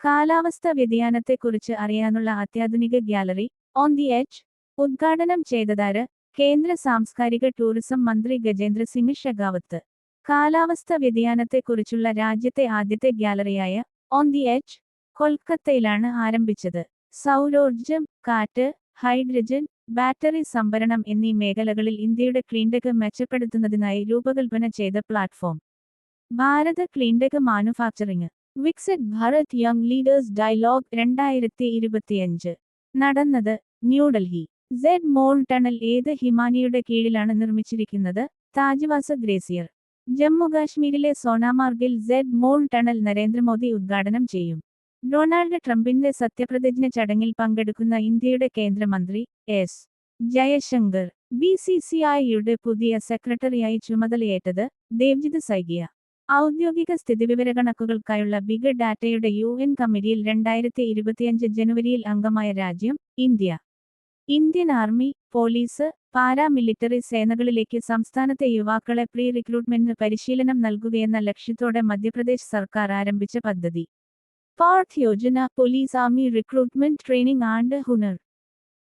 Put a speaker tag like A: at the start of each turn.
A: കാലാവസ്ഥാ വ്യതിയാനത്തെക്കുറിച്ച് അറിയാനുള്ള അത്യാധുനിക ഗ്യാലറി ഓൺ ദി എഡ്ജ് ഉദ്ഘാടനം ചെയ്തതാര് കേന്ദ്ര സാംസ്കാരിക ടൂറിസം മന്ത്രി ഗജേന്ദ്ര സിംഗ് ഷെഖാവത്ത്. കാലാവസ്ഥാ വ്യതിയാനത്തെക്കുറിച്ചുള്ള രാജ്യത്തെ ആദ്യത്തെ ഗ്യാലറിയായ ഓൺ ദി എഡ്ജ് കൊൽക്കത്തയിലാണ് ആരംഭിച്ചത്. സൗരോർജ്ജം, കാറ്റ്, ഹൈഡ്രജൻ, ബാറ്ററി സംഭരണം എന്നീ മേഖലകളിൽ ഇന്ത്യയുടെ ക്ലീൻടെക് മെച്ചപ്പെടുത്തുന്നതിനായി രൂപകൽപ്പന ചെയ്ത platform. Bharat cleantech manufacturing Viksit Bharat young leaders dialogue 2025 നടന്നത് ന്യൂഡൽഹി. സെഡ് മോൾ ടണൽ ഏത് ഹിമാനിയുടെ കീഴിലാണ് നിർമ്മിച്ചിരിക്കുന്നത്? താജ്വാസ് ഗ്രേസിയർ. ജമ്മുകാശ്മീരിലെ സോനാമാർഗിൽ സെഡ് മോൾ ടണൽ നരേന്ദ്രമോദി ഉദ്ഘാടനം ചെയ്യും. ഡൊണാൾഡ് ട്രംപിന്റെ സത്യപ്രതിജ്ഞ ചടങ്ങിൽ പങ്കെടുക്കുന്ന ഇന്ത്യയുടെ കേന്ദ്രമന്ത്രി എസ്. ജയശങ്കർ. BCCI-യുടെ പുതിയ സെക്രട്ടറിയായി ചുമതലയേറ്റത് ദേവ്ജിത് സൈകിയ. ഔദ്യോഗിക സ്ഥിതിവിവരക്കണക്കുകൾക്കായുള്ള ബിഗ് ഡാറ്റയുടെ UN കമ്മിറ്റിയിൽ 2025 ജനുവരിയിൽ അംഗമായ രാജ്യം India. Indian army, police, paramilitary സേനകളിലേക്ക് സംസ്ഥാനത്തെ യുവാക്കളെ പ്രീ റിക്രൂട്ട്മെന്റിന് പരിശീലനം നൽകുകയെന്ന ലക്ഷ്യത്തോടെ മധ്യപ്രദേശ് സർക്കാർ ആരംഭിച്ച പദ്ധതി Parth Yojana police army recruitment training and ഹുനർ